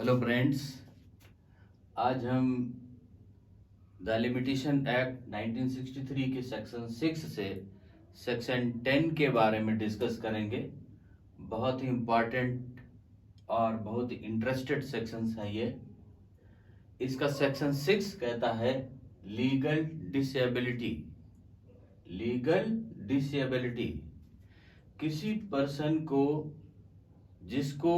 Hello friends, आज हम the limitation act 1963 के सेक्शन 6 से सेक्शन 10 के बारे में डिस्कस करेंगे। बहुत ही इम्पॉर्टेंट और बहुत ही इंटरेस्टेड सेक्शंस हैं ये। इसका सेक्शन 6 कहता है लीगल डिसेबिलिटी। लीगल डिसेबिलिटी किसी पर्सन को जिसको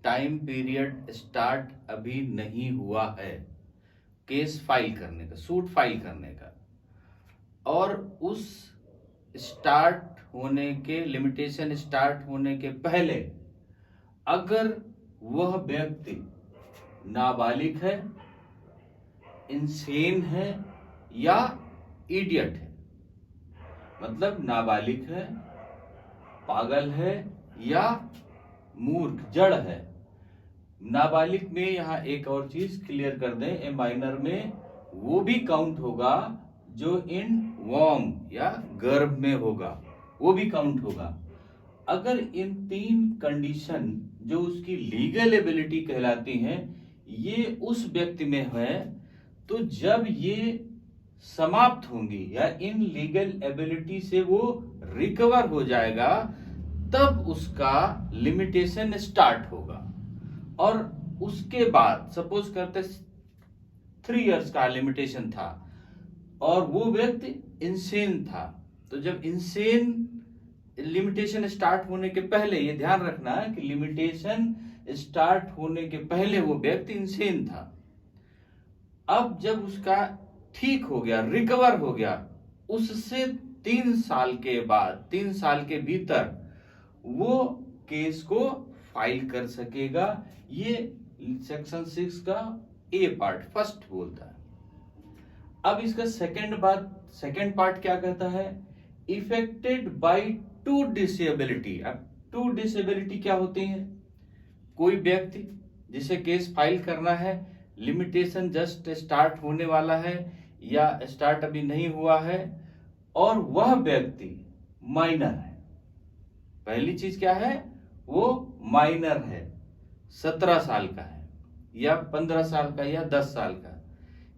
टाइम पीरियड स्टार्ट अभी नहीं हुआ है केस फाइल करने का, सूट फाइल करने का, और उस स्टार्ट होने के लिमिटेशन स्टार्ट होने के पहले अगर वह व्यक्ति नाबालिग है, इंसेन है या इडियट है, मतलब नाबालिग है, पागल है या मूर्ख जड़ है। नाबालिग में यहाँ एक और चीज क्लियर कर दें, ए माइनर में वो भी काउंट होगा जो इन वॉर्म या गर्भ में होगा, वो भी काउंट होगा। अगर इन तीन कंडीशन जो उसकी लीगल एबिलिटी कहलाती हैं ये उस व्यक्ति में है, तो जब ये समाप्त होंगी या इन लीगल एबिलिटी से वो रिकवर हो जाएगा तब उसका लिमिटेशन स्टार्ट होगा। और उसके बाद सपोज करते 3 इयर्स का लिमिटेशन था और वो व्यक्ति इंसेन था, तो जब इंसेन लिमिटेशन स्टार्ट होने के पहले, ये ध्यान रखना है कि लिमिटेशन स्टार्ट होने के पहले वो व्यक्ति इंसेन था। अब जब उसका ठीक हो गया, रिकवर हो गया, उससे 3 साल के बाद, 3 साल के भीतर वो केस को फाइल कर सकेगा। ये सेक्शन 6 का ए पार्ट फर्स्ट बोलता है। अब इसका सेकंड पार्ट क्या कहता है? Affected by two disability. अब टू डिसेबिलिटी क्या होती है? कोई व्यक्ति जिसे केस फाइल करना है, लिमिटेशन जस्ट स्टार्ट होने वाला है या स्टार्ट अभी नहीं हुआ है, और वह व्यक्ति माइनर है। पहली चीज क्या है? वो माइनर है, 17 साल का है या 15 साल का या 10 साल का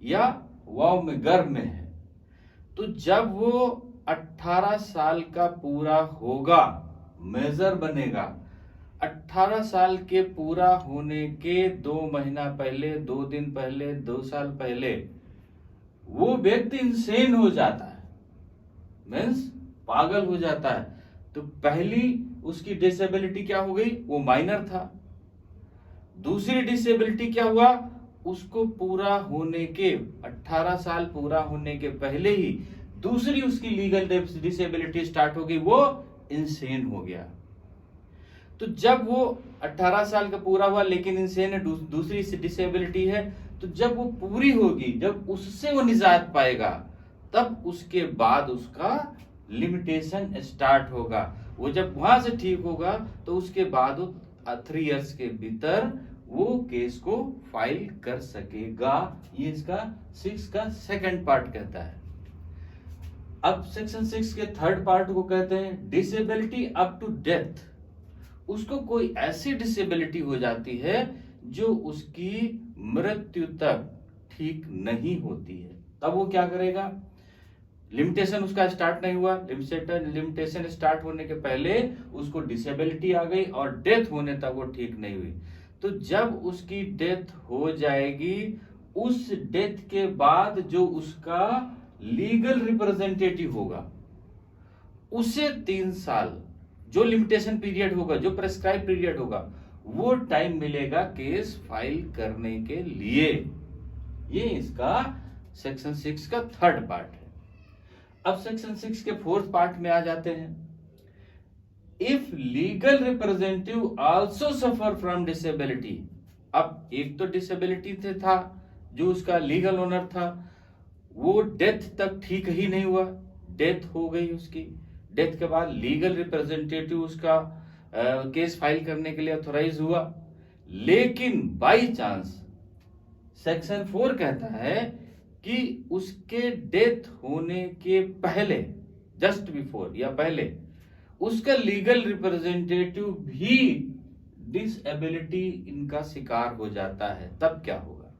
या वाव में गर्भ में है। तो जब वो 18 साल का पूरा होगा, मेजर बनेगा, 18 साल के पूरा होने के 2 महीना पहले, 2 दिन पहले, 2 साल पहले वो व्यक्ति इंसेन हो जाता है, मीन्स पागल हो जाता है। तो पहली उसकी डिसेबिलिटी क्या हो गई? वो माइनर था। दूसरी डिसेबिलिटी क्या हुआ? उसको पूरा होने के 18 साल पूरा होने के पहले ही दूसरी उसकी लीगल डिसेबिलिटी स्टार्ट हो गई, वो इंसेन हो गया। तो जब वो 18 साल का पूरा हुआ लेकिन इंसेन है, दूसरी डिसेबिलिटी है, तो जब वो पूरी होगी, जब उससे वो निजात पाएगा, तब उसके बाद उसका लिमिटेशन स्टार्ट होगा। वो जब वहां से ठीक होगा तो उसके बाद वो 3 इयर्स के भीतर वो केस को फाइल कर सकेगा। ये इसका 6 का सेकंड पार्ट कहता है। अब सेक्शन 6 के थर्ड पार्ट को कहते हैं डिसेबिलिटी अप टू डेथ। उसको कोई ऐसी डिसेबिलिटी हो जाती है जो उसकी मृत्यु तक ठीक नहीं होती है, तब वो क्या करेगा? लिमिटेशन उसका स्टार्ट नहीं हुआ, लिमिटेशन स्टार्ट होने के पहले उसको डिसेबिलिटी आ गई और डेथ होने तक वो ठीक नहीं हुई। तो जब उसकी डेथ हो जाएगी, उस डेथ के बाद जो उसका लीगल रिप्रेजेंटेटिव होगा उसे 3 साल जो लिमिटेशन पीरियड होगा, जो प्रेस्क्राइब पीरियड होगा, वो टाइम मिलेगा केस फाइल करने के लिए। ये इसका सेक्शन 6 का थर्ड पार्ट है। अब सेक्शन 6 के फोर्थ पार्ट में आ जाते हैं। If legal representative also suffer from disability. अब एक तो डिसेबिलिटी से था, जो उसका लीगल ओनर था, वो डेथ तक ठीक ही नहीं हुआ, डेथ हो गई उसकी। डेथ के बाद लीगल रिप्रेजेंटेटिव उसका केस फाइल करने के लिए ऑथोराइज हुआ, लेकिन बाई चांस सेक्शन 4 कहता है कि उसके डेथ होने के पहले, जस्ट बिफोर या पहले, उसका लीगल रिप्रेजेंटेटिव भी डिसएबिलिटी इनका शिकार हो जाता है, तब क्या होगा?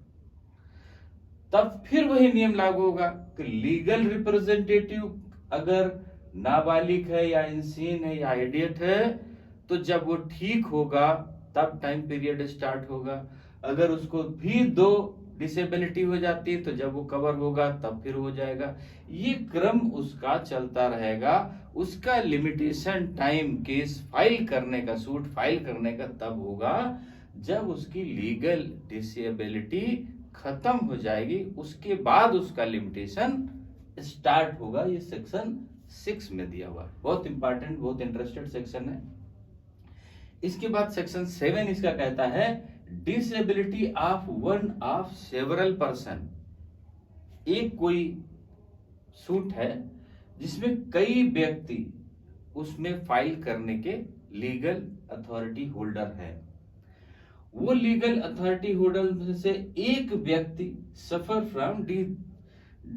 तब फिर वही नियम लागू होगा कि लीगल रिप्रेजेंटेटिव अगर नाबालिग है या इंसीन है या इडियट है, तो जब वो ठीक होगा तब टाइम पीरियड स्टार्ट होगा। अगर उसको भी 2 डिसेबिलिटी हो जाती है तो जब वो कवर होगा तब फिर हो जाएगा। ये क्रम उसका चलता रहेगा। उसका लिमिटेशन टाइम केस फाइल करने का, सूट फाइल करने का तब होगा जब उसकी लीगल डिसेबिलिटी खत्म हो जाएगी, उसके बाद उसका लिमिटेशन स्टार्ट होगा। ये सेक्शन 6 में दिया हुआ है, बहुत इंपॉर्टेंट, बहुत इंटरेस्टेड सेक्शन है। इसके बाद सेक्शन 7 इसका कहता है disability of one of several person. एक कोई सूट है जिसमें कई व्यक्ति उसमें फाइल करने के लीगल अथॉरिटी होल्डर है। वो लीगल अथॉरिटी होल्डर में से एक व्यक्ति suffer from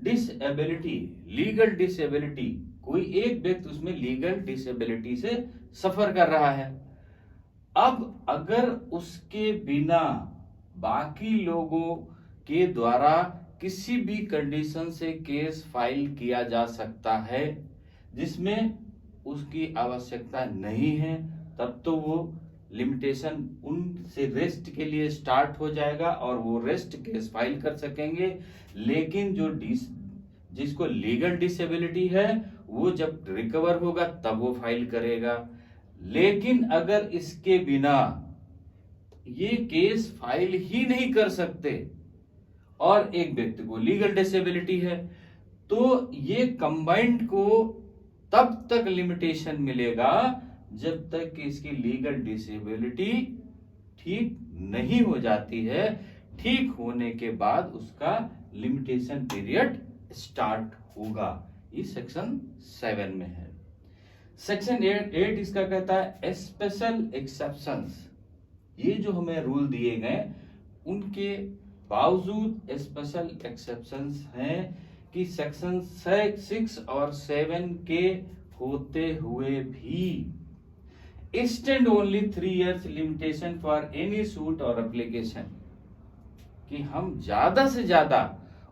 disability, legal disability, कोई एक व्यक्ति उसमें लीगल डिसेबिलिटी से सफर कर रहा है। अब अगर उसके बिना बाकी लोगों के द्वारा किसी भी कंडीशन से केस फाइल किया जा सकता है जिसमें उसकी आवश्यकता नहीं है, तब तो वो लिमिटेशन उनसे रेस्ट के लिए स्टार्ट हो जाएगा और वो रेस्ट केस फाइल कर सकेंगे। लेकिन जो जिसको लीगल डिसेबिलिटी है वो जब रिकवर होगा तब वो फाइल करेगा। लेकिन अगर इसके बिना ये केस फाइल ही नहीं कर सकते और एक व्यक्ति को लीगल डिसेबिलिटी है, तो ये कंबाइंड को तब तक लिमिटेशन मिलेगा जब तक कि इसकी लीगल डिसेबिलिटी ठीक नहीं हो जाती है। ठीक होने के बाद उसका लिमिटेशन पीरियड स्टार्ट होगा। ये सेक्शन 7 में है। सेक्शन 8 इसका कहता है स्पेशल एक्सेप्शंस। ये जो हमें रूल दिए गए उनके बावजूद स्पेशल एक्सेप्शंस हैं कि सेक्शन 6 और 7 के होते हुए भी extend only 3 years limitation for any suit or application, कि हम ज्यादा से ज्यादा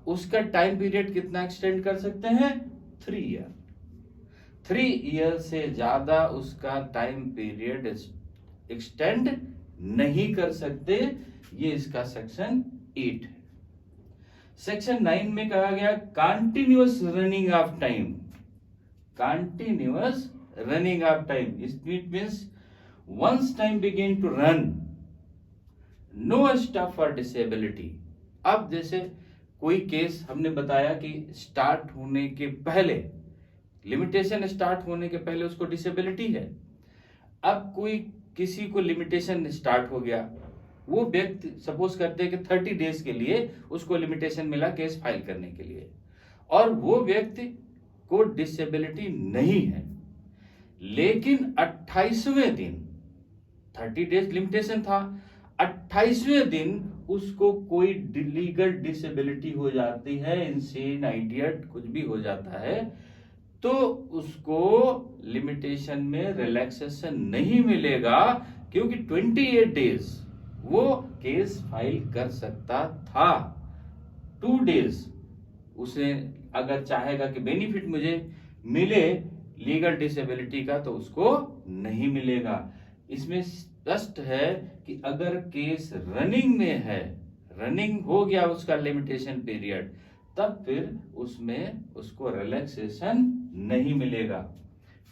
उसका टाइम पीरियड कितना एक्सटेंड कर सकते हैं? 3 ईयर। 3 ईयर से ज्यादा उसका टाइम पीरियड एक्सटेंड नहीं कर सकते। ये इसका सेक्शन 8 है। सेक्शन 9 में कहा गया continuous running of time. Continuous running of time, it means once time begin to run, no stop for disability। अब जैसे कोई केस हमने बताया कि स्टार्ट होने के पहले, लिमिटेशन स्टार्ट होने के पहले उसको डिसेबिलिटी है। अब कोई किसी को लिमिटेशन स्टार्ट हो गया, वो व्यक्ति सपोज करते हैं कि 30 डेज के लिए उसको लिमिटेशन मिला केस फाइल करने के लिए, और वो व्यक्ति को डिसेबिलिटी नहीं है, लेकिन 28वें दिन, 30 डेज लिमिटेशन था, 28वें दिन उसको कोई लीगल डिसेबिलिटी हो जाती है, इंसेन, आइडियट, कुछ भी हो जाता है, तो उसको लिमिटेशन में रिलैक्सेशन नहीं मिलेगा, क्योंकि 28 डेज वो केस फाइल कर सकता था। 2 डेज उसे अगर चाहेगा कि बेनिफिट मुझे मिले लीगल डिसेबिलिटी का, तो उसको नहीं मिलेगा। इसमें स्पष्ट है कि अगर केस रनिंग में है, रनिंग हो गया उसका लिमिटेशन पीरियड, तब फिर उसमें उसको रिलैक्सेशन नहीं मिलेगा।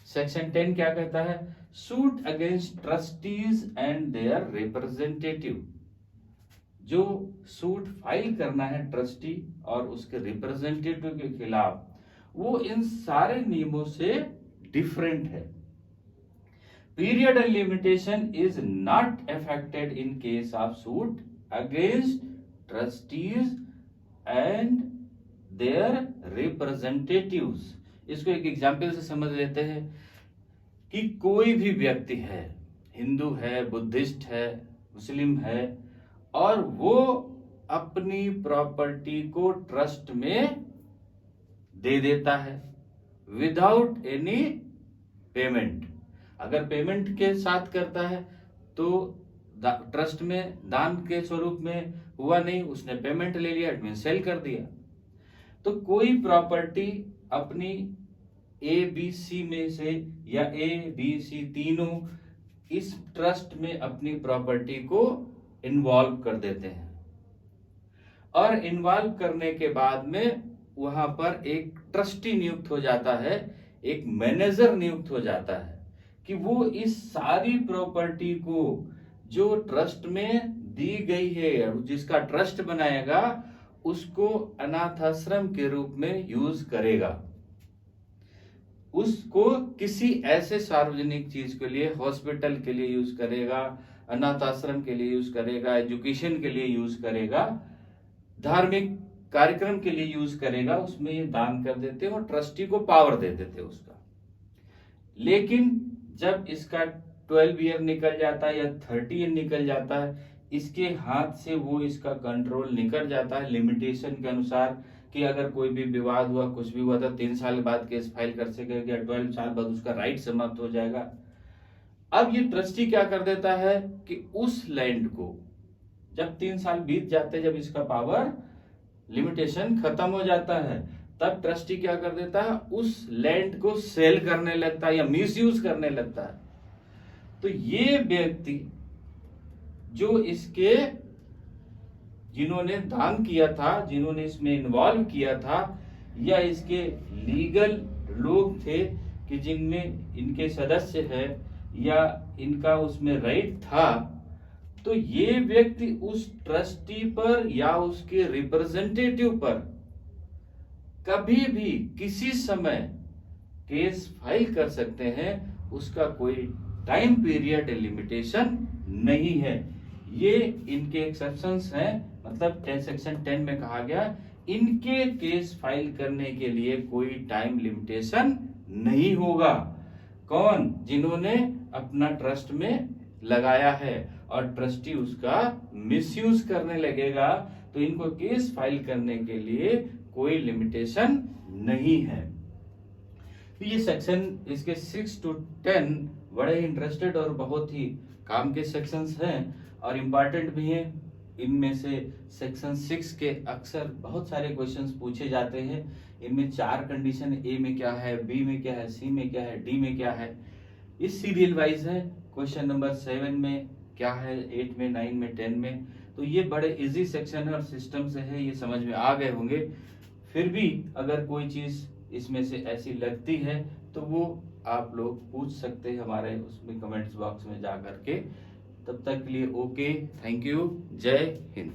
सेक्शन 10 क्या कहता है? Suit against trustees and their representative. जो सूट फाइल करना है ट्रस्टी और उसके रिप्रेजेंटेटिव के खिलाफ, वो इन सारे नियमों से डिफरेंट है। Period and limitation is not affected in case of suit against trustees and their representatives। इसको एक एग्जाम्पल से समझ लेते हैं कि कोई भी व्यक्ति है, हिंदू है, बुद्धिस्ट है, मुस्लिम है, और वो अपनी प्रॉपर्टी को ट्रस्ट में दे देता है विदाउट एनी पेमेंट। अगर पेमेंट के साथ करता है तो ट्रस्ट में दान के स्वरूप में हुआ नहीं, उसने पेमेंट ले लिया, इट मीन सेल कर दिया। तो कोई प्रॉपर्टी अपनी ए बी सी में से या ए बी सी तीनों इस ट्रस्ट में अपनी प्रॉपर्टी को इन्वॉल्व कर देते हैं, और इन्वॉल्व करने के बाद में वहां पर एक ट्रस्टी नियुक्त हो जाता है, एक मैनेजर नियुक्त हो जाता है कि वो इस सारी प्रॉपर्टी को जो ट्रस्ट में दी गई है, जिसका ट्रस्ट बनाएगा, उसको अनाथ आश्रम के रूप में यूज करेगा, उसको किसी ऐसे सार्वजनिक चीज के लिए, हॉस्पिटल के लिए यूज करेगा, अनाथ आश्रम के लिए यूज करेगा, एजुकेशन के लिए यूज करेगा, धार्मिक कार्यक्रम के लिए यूज करेगा, उसमें ये दान कर देते हैं और ट्रस्टी को पावर दे देते हैं उसका। लेकिन जब इसका 12 ईयर निकल जाता है या 30 ईयर निकल जाता है, इसके हाथ से वो इसका कंट्रोल निकल जाता है लिमिटेशन के अनुसार, कि अगर कोई भी विवाद हुआ, कुछ भी हुआ था, 3 साल बाद केस फाइल कर सकेगा, 12 साल बाद उसका राइट समाप्त हो जाएगा। अब ये ट्रस्टी क्या कर देता है कि उस लैंड को, जब 3 साल बीत जाते हैं, जब इसका पावर लिमिटेशन खत्म हो जाता है, तब ट्रस्टी क्या कर देता है, उस लैंड को सेल करने लगता है या मिसयूज करने लगता है। तो ये व्यक्ति जो इसके, जिन्होंने दान किया था, जिन्होंने इसमें इन्वॉल्व किया था, या इसके लीगल लोग थे कि जिनमें इनके सदस्य है या इनका उसमें राइट था, तो ये व्यक्ति उस ट्रस्टी पर या उसके रिप्रेजेंटेटिव पर कभी भी किसी समय केस फाइल कर सकते हैं, उसका कोई टाइम पीरियड लिमिटेशन नहीं है। ये इनके एक्सेप्शंस हैं, मतलब सेक्शन 10 में कहा गया इनके केस फाइल करने के लिए कोई टाइम लिमिटेशन नहीं होगा। कौन? जिन्होंने अपना ट्रस्ट में लगाया है और ट्रस्टी उसका मिसयूज करने लगेगा, तो इनको केस फाइल करने के लिए कोई लिमिटेशन नहीं है। तो ये सेक्शन, इसके 6 to 10 बड़े इंटरेस्टेड और बहुत ही काम के सेक्शंस हैं और इम्पॉर्टेंट भी हैं। इनमें से सेक्शन 6 के अक्सर बहुत सारे क्वेश्चंस पूछे जाते हैं। इनमें 4 कंडीशन, ए में क्या है, बी में क्या है, सी में क्या है, डी में क्या है, इस सीरियल वाइज है। क्वेश्चन नंबर 7 में क्या है, 8 में, 9 में, 10 में। तो ये बड़े इजी सेक्शन है और सिस्टम से है, ये समझ में आ गए होंगे। फिर भी अगर कोई चीज इसमें से ऐसी लगती है तो वो आप लोग पूछ सकते हैं हमारे उसमें कमेंट्स बॉक्स में जा करके। तब तक के लिए ओके, थैंक यू, जय हिंद।